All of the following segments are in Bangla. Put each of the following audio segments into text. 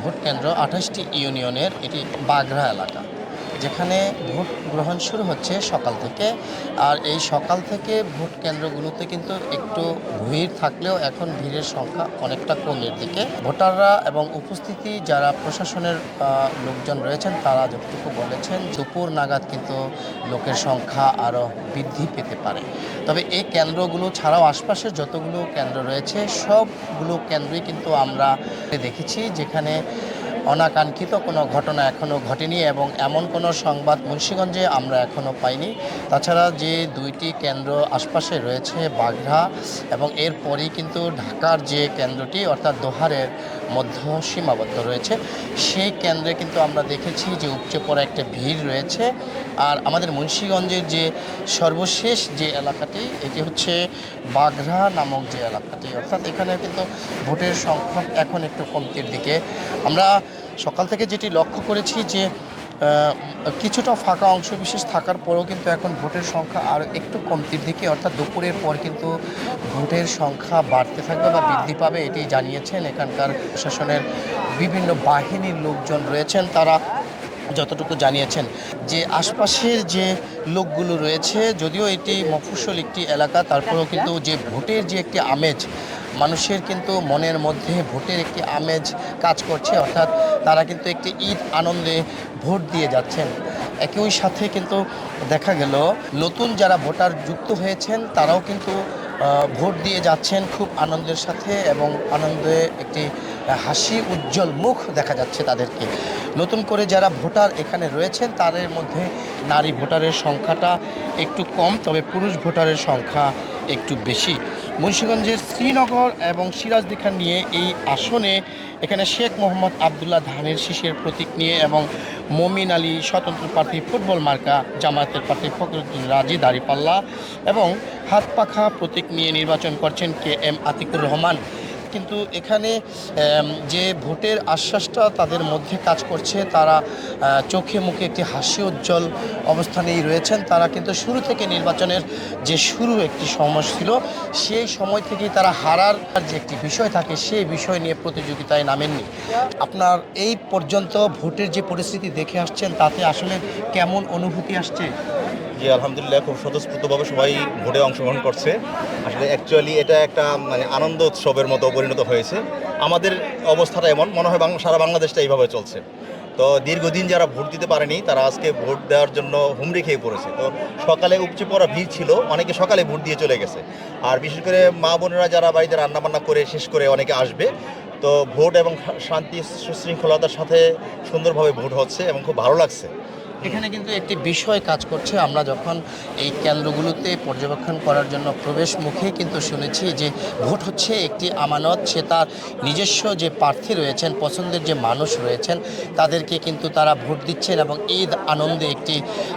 ভোট কেন্দ্র ২৮টি ইউনিয়নের এটি বাগড়া এলাকা, যেখানে ভোট গ্রহণ শুরু হচ্ছে সকাল থেকে। আর এই সকাল থেকে ভোট কেন্দ্রগুলোতে কিন্তু একটু ভিড় থাকলেও এখন ভিড়ের সংখ্যা অনেকটা কমের দিকে। ভোটাররা এবং উপস্থিতি যারা প্রশাসনের লোকজন রয়েছেন তারা যতটুকু বলেছেন দুপুর নাগাদ কিন্তু লোকের সংখ্যা আরও বৃদ্ধি পেতে পারে। তবে এই কেন্দ্রগুলো ছাড়াও আশপাশের যতগুলো কেন্দ্র রয়েছে সবগুলো কেন্দ্রই কিন্তু আমরা দেখেছি যেখানে অনাকাঙ্ক্ষিত কোনো ঘটনা এখনও ঘটেনি এবং এমন কোনো সংবাদ মুন্সিগঞ্জে আমরা এখনও পাইনি। তাছাড়া যে দুইটি কেন্দ্র আশপাশে রয়েছে বাগড়া এবং এরপরই কিন্তু ঢাকার যে কেন্দ্রটি অর্থাৎ দোহারের মধ্য সীমাবদ্ধ রয়েছে, সেই কেন্দ্রে কিন্তু আমরা দেখেছি যে উপচে পড়া একটা ভিড় রয়েছে। আর আমাদের মুন্সিগঞ্জের যে সর্বশেষ যে এলাকাটি এটি হচ্ছে বাগড়া নামক যে এলাকাটি, অর্থাৎ এখানে কিন্তু ভোটের সংখ্যা এখন একটু কমতির দিকে। আমরা সকাল থেকে যেটি লক্ষ্য করেছি যে কিছুটা ফাঁকা অংশ বিশেষ থাকার পরেও কিন্তু এখন ভোটের সংখ্যা আরও একটু কমতির দিকে, অর্থাৎ দুপুরের পর কিন্তু ভোটের সংখ্যা বাড়তে থাকবে বা বৃদ্ধি পাবে এটি জানিয়েছেন এখানকার প্রশাসনের বিভিন্ন বাহিনীর লোকজন রয়েছেন। তারা যতটুকু জানিয়েছেন যে আশপাশের যে লোকগুলো রয়েছে, যদিও এটি মফস্বল একটি এলাকা, তারপরেও কিন্তু যে ভোটের যে একটি আমেজ মানুষের কিন্তু মনের মধ্যে ভোটের একটি আমেজ কাজ করছে, অর্থাৎ তারা কিন্তু একটি ঈদ আনন্দে ভোট দিয়ে যাচ্ছেন। একই সাথে কিন্তু দেখা গেল নতুন যারা ভোটার যুক্ত হয়েছেন তারাও কিন্তু ভোট দিয়ে যাচ্ছেন খুব আনন্দের সাথে এবং আনন্দে একটি হাসি উজ্জ্বল মুখ দেখা যাচ্ছে তাদেরকে। নতুন করে যারা ভোটার এখানে রয়েছেন তাদের মধ্যে নারী ভোটারের সংখ্যাটা একটু কম, তবে পুরুষ ভোটারের সংখ্যা একটু বেশি। মুন্সিগঞ্জের শ্রীনগর এবং সিরাজদিখান নিয়ে এই আসনে এখানে শেখ মোহাম্মদ আবদুল্লাহ ধানের শীষের প্রতীক নিয়ে এবং মমিন আলী স্বতন্ত্র প্রার্থী ফুটবল মার্কা, জামায়াতের প্রার্থী ফখরুদ্দিন রাজি দাঁড়িপাল্লা এবং হাত পাখা প্রতীক নিয়ে নির্বাচন করছেন KM আতিকুর রহমান। কিন্তু এখানে যে ভোটের আশ্বাসটা তাদের মধ্যে কাজ করছে, তারা চোখে মুখে একটি হাসি উজ্জ্বল অবস্থানেই রয়েছেন। তারা কিন্তু শুরু থেকে নির্বাচনের যে শুরু একটি সময় ছিল সেই সময় থেকেই তারা হারার যে একটি বিষয় থাকে সেই বিষয় নিয়ে প্রতিযোগিতায় নামেননি। আপনার এই পর্যন্ত ভোটের যে পরিস্থিতি দেখে আসছেন তাতে আসলে কেমন অনুভূতি আসছে? জি আলহামদুলিল্লাহ, খুব স্বতঃস্ফূর্তভাবে সবাই ভোটে অংশগ্রহণ করছে। আসলে অ্যাকচুয়ালি এটা একটা আনন্দ উৎসবের মতো পরিণত হয়েছে। আমাদের অবস্থাটা এমন মনে হয় সারা বাংলাদেশটা এইভাবে চলছে। তো দীর্ঘদিন যারা ভোট দিতে পারেনি তারা আজকে ভোট দেওয়ার জন্য হুমড়ি খেয়ে পড়েছে। তো সকালে উপচে পড়া ভিড় ছিল, অনেকে সকালে ভোট দিয়ে চলে গেছে। আর বিশেষ করে মা বোনেরা যারা বাড়িতে রান্নাবান্না করে শেষ করে অনেকে আসবে। তো ভোট এবং শান্তি সুশৃঙ্খলতার সাথে সুন্দরভাবে ভোট হচ্ছে এবং খুব ভালো লাগছে। এখানে কিন্তু একটি বিষয় কাজ করছে। আমরা যখন এই কেন্দ্রগুলোতে পর্যবেক্ষণ করার জন্য প্রবেশ মুখেই কিন্তু শুনেছি যে ভোট হচ্ছে একটি আমানত। সে তার নিজস্ব যে প্রার্থী রয়েছেন, পছন্দের যে মানুষ রয়েছেন তাদেরকে কিন্তু তারা ভোট দিচ্ছেন এবং ঈদ আনন্দে একটি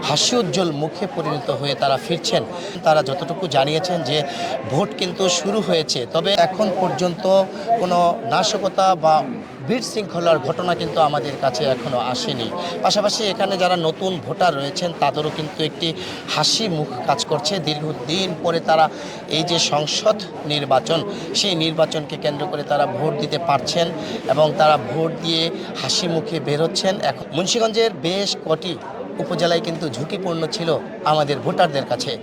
হাসি উজ্জ্বল মুখে পরিণত হয়ে তারা ফিরছেন। তারা যতটুকু জানিয়েছেন যে ভোট কিন্তু শুরু হয়েছে, তবে এখন পর্যন্ত কোনো নাশকতা বা বিশৃঙ্খলার ঘটনা কিন্তু আমাদের কাছে এখনও আসেনি। পাশাপাশি এখানে যারা নতুন ভোটার রয়েছেন তাদেরও কিন্তু একটি হাসি মুখ কাজ করছে। দীর্ঘদিন পরে তারা এই যে সংসদ নির্বাচন, সেই নির্বাচনকে কেন্দ্র করে তারা ভোট দিতে পারছেন এবং তারা ভোট দিয়ে হাসি মুখে বেরোচ্ছেন। এখন মুন্সিগঞ্জের বেশ কটি উপজেলায় কিন্তু ঝুঁকিপূর্ণ ছিল আমাদের ভোটারদের কাছে।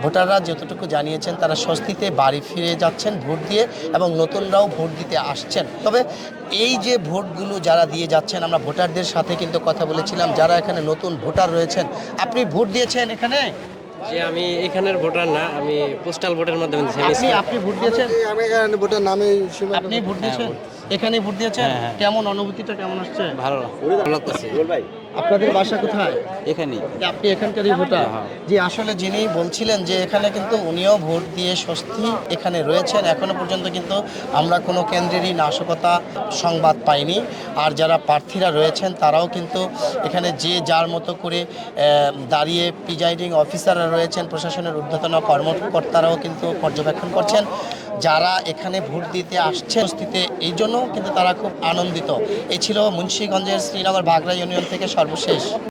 ভোটাররা যতটুকু জানিয়েছেন তারা স্বস্তিতে বাড়ি ফিরে যাচ্ছেন ভোট দিয়ে এবং নতুনরাও ভোট দিতে আসছেন। তবে এই যে ভোটগুলো যারা দিয়ে যাচ্ছেন, আমরা ভোটারদের সাথে কিন্তু কথা বলেছিলাম যারা এখানে নতুন ভোটার রয়েছেন। আপনি ভোট দিয়েছেন এখানে? যে আমি এখানের ভোটার না, আমি পোস্টাল ভোটের মাধ্যমে দিয়েছি। আপনি ভোট দিয়েছেন? আমি এখানে ভোটার নামে আপনি ভোট দিয়েছেন? এখানে ভোট দিয়েছেন? কেমন অনুভূতিটা কেমন আসছে? ভালো লাগতেছে। আপনাদের বাসা কোথায়? এখানে আপনি এখানকারই ভোটার? জি, আসলে যিনি বলছিলেন যে এখানে কিন্তু উনিও ভোট দিয়ে স্বস্তি এখানে রয়েছেন। এখনো পর্যন্ত কিন্তু আমরা কোনো কেন্দ্রেরই নাশকতা সংবাদ পাইনি। আর যারা প্রার্থীরা রয়েছেন তারাও কিন্তু এখানে যে যার মতো করে দাঁড়িয়ে প্রিজাইডিং অফিসাররা রয়েছেন, প্রশাসনের ঊর্ধ্বতন কর্মকর্তারাও কিন্তু পর্যবেক্ষণ করছেন। যারা এখানে ভোট দিতে আসছেন স্বস্তিতে, এই জন্য কিন্তু তারা খুব আনন্দিত। এই ছিল মুন্সিগঞ্জের শ্রীনগর বাগড়া ইউনিয়ন থেকে সর্বশেষ।